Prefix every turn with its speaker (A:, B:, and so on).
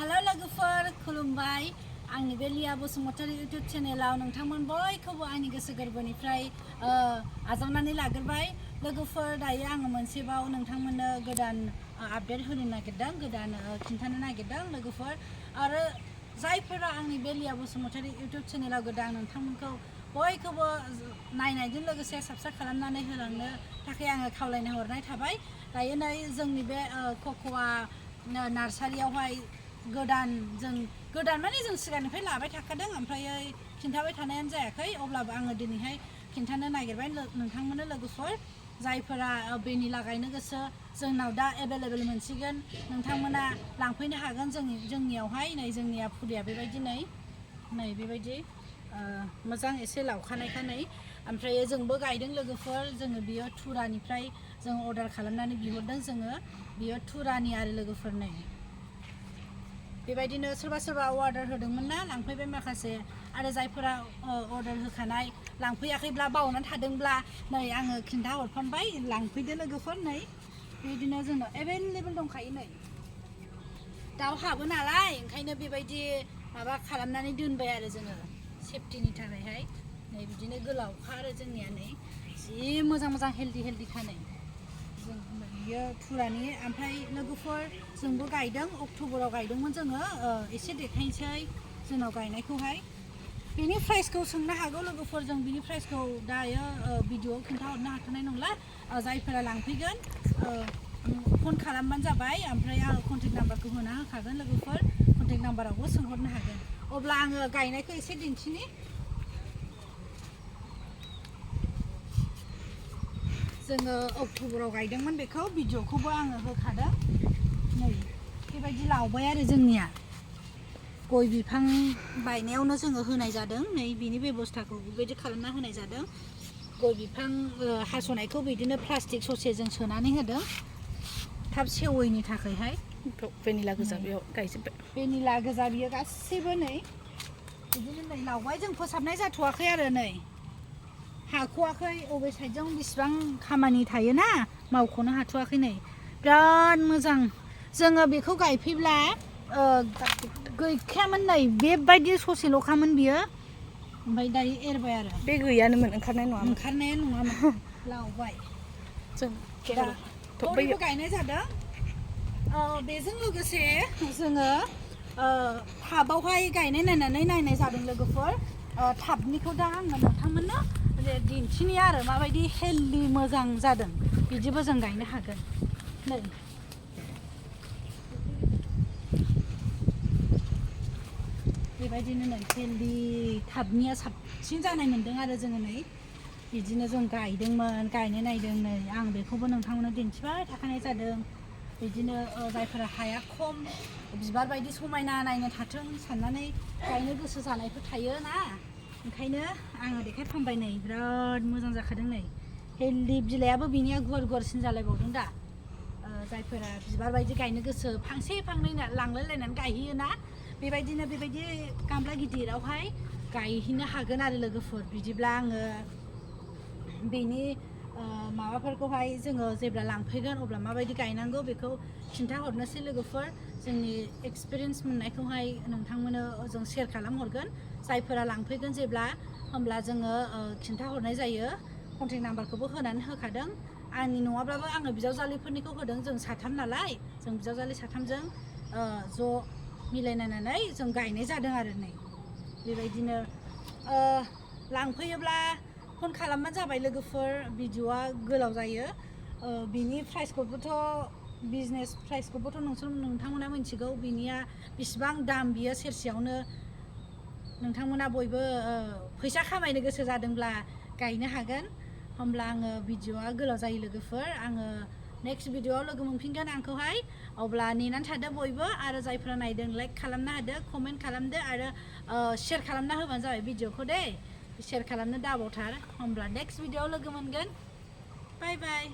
A: hello लोगोफोर खुलुमबाय आंनि बे लिया बसुमतारी इउटुब चेनेलाव नोंथांमोन बयखौबो आंनि गोसो गोरबोनिफ्राय आजावनानै लाग्रोबाय लोगोफोर दायो आङो मोनसेबाव नोंथांमोननो गोदान आपडेट होनो नागिरदों गोदान खिन्थानो नागिरदों लोगोफोर आरो जायफोरा आंनि बे लिया बसुमतारी इउटुब चेनेलाव गोदान नोंथांमोनखौ बयखौबो नायनायजों लोगोसे साबस्क्राइब खालामनानै होलांनो थाखाय आङो खावलायनो हरनाय थाबाय दायो नै जोंनि बे कक'आ नार्सारियावहाय गोदान माने जों सिगांनिफ्राय लाबाय थाखादों ओमफ्राय खिन्थाबाय थानायानो जायाखै अब्लाबो आङो दिनैहाय खिन्थानो नागिरबाय नोंथांमोननो लोगोफोर जायफोरा भेनिला गायनो गोसो जोंनाव दा एभेलेबेल मोनसिगोन नोंथांमोना लांफैनो हागोन जोंनियावहाय नै जोंनिया फुलिया बेबायदि नै बेबायदि मोजां एसे लावखानायखा नै ओमफ्राय जोंबो गायदों लोगोफोर जोङो बियो टुरानिफ्राय जों अर्डार खालामनानै बिहरदों जोङो बियो टुरानि आरो लोगोफोर नै बेबायदिनो सोरबा अर्डार होदोंमोन ना लांफैबाय माखासे आरो जायफोरा अर्डार होखानाय लांफैयाखैब्ला बावनानै थादोंब्ला नै आङो खिन्था हरफामबाय लांफैदो लोगोफोर नै बेबायदिनो जोंनाव एभेलेबेल दंखायो नै दाउ हाबो नालाय ओंखायनो बेबायदि माबा खालामनानै दोनबाय आरो जोङो सेफटिनि थाखायहाय नै बिदिनो गोलावखा आरो जोंनिया नै जि मोजां हेल्दि नै जों बियो टुरानि ओमफ्राय लोगोफोर जोंबो गायदों अक्ट'बराव गायदोंमोन जोङो एसे देखायनोसै जोंनाव गायनायखौहाय बेनि प्राइसखौ सोंनो हागौ लोगोफोर जों बिनि प्राइसखौ दायो भिडिअ'आव खिन्थाहरनो हाथ'नाय नंला जायफोरा लांफैगोन फन खालामबानो जाबाय ओमफ्राय आङो कन्टेक्ट नाम्बारखौ होना होखागोन लोगोफोर कन्टेक्ट नाम्बारावबो सोंहरनो हागोन अब्ला आङो गायनायखौ एसे दिन्थिनि जोङो अक्ट'बराव गायदोंमोन बेखौ भिडिअ'खौबो आङो होखादों नै बेबायदि लावबाय आरो जोंनिया गय बिफां बायनायावनो जोङो होनाय जादों नै बिनि बेबस्थाखौ बेबायदि खालामना होनाय जादों गय बिफां हास'नायखौ बिदिनो प्लास्टिक ससेजों सोनानै होदों थाब सेवैनि थाखायहाय
B: भेनिला गोजा बेयाव गायजोब्बाय
A: भेनिला गोजा बियो गासैबो नै बिदिनो नै लावबाय जों फोसाबनाय जाथ'वाखै आरो नै हाख'वाखै अबे साइडजों बेसेबां खामानि थायोना मावख'नो हाथ'वाखै नै बिराद मोजां जोङो बेखौ गायफैब्ला गैखायामोन नै बेबायदि ससेल'खामोन बियो ओमफ्राय दायो एरबाय आरो
B: बे गैयानोमोन ओंखारनाय
A: नङामोन लावबाय
B: जों
A: बयबो गायनाय जादों बेजों लोगोसे जोङो टाबावहाय गायनाय नायनाय जादों लोगोफोर टाबनिखौ दा आङो नोंथांमोननो दिन्थिनि आरो माबायदि हेल्दि मोजां जादों बिदिबो जों गायनो हागोन नै बेबायदिनो नै हेल्दि टाबनिया साबसिन जानाय मोन्दों आरो जोङो नै बिदिनो जों गायदोंमोन गायनो नायदों नै आं बेखौबो नोंथांमोननो दिन्थिबाय थाखानाय जादों बिदिनो जायफोरा हाया खम बिबार बायदि समायना नायनो थाथों साननानै गायनो गोसो जानायफोर थायो ना ओंखायनो आङो देखायफ्लांबाय नै बिराद मोजां जाखादों नै हेल्दि बिलाइआबो बिनिया गुवारसिन जालायबावदों दा जायफोरा बिबार बायदि गायनो गोसो फांसे फांनै लांलायलायनानै गायहैयोना बेबायदिनो बेबायदि गामला गिदिरावहाय गायहैनो हागोन आरो लोगोफोर बिदिब्ला आङो बेनि माबाफोरखौहाय जोङो जेब्ला लांफैगोन अब्ला माबायदि गायनांगौ बेखौ खिन्थाहरनोसै लोगोफोर जोंनि एक्सपिरियेन्स मोननायखौहाय नोंथांमोननो जों शेयार खालामहरगोन जायफोरा लांफैगोन जेब्ला होमब्ला जोङो खिन्थाहरनाय जायो कन्टेक्ट नाम्बारखौबो होनानै होखादों आंनि नङाब्लाबो आङो बिजावजालिफोरनिखौ होदों जों साथाम नालाय जों बिजावजालि साथामजों ज' मिलायनानै जों गायनाय जादों आरो नै बेबायदिनो लांफैयोब्ला फन खालामबानो जाबाय लोगोफोर भिडिअ'आ गोलाव जायो बिनि प्राइसखौबोथ' बिजनेस प्राइसखौबोथ' नोंथांमोना मिथिगौ बिनिया बेसेबां दाम बियो सेरसेयावनो नोंथांमोना बयबो फैसा खामायनो गोसो जादोंब्ला गायनो हागोन होमब्ला आङो भिडिअ'आ गोलाव जायो लोगोफोर आङो नेक्स्ट भिडिअ'आव लोगो मोनफिनगोन आंखौहाय अब्ला नेनानै थादो बयबो आरो जायफोरा नायदों लाइक खालामनो हादो कमेन्ट खालामदो आरो शेयार खालामना होबानो जाबाय भिडिअ'खौ दे शेयार खालामनो दाबावथार होमब्ला नेक्स्ट भिडिअ'आव लोगो मोनगोन बाय बाय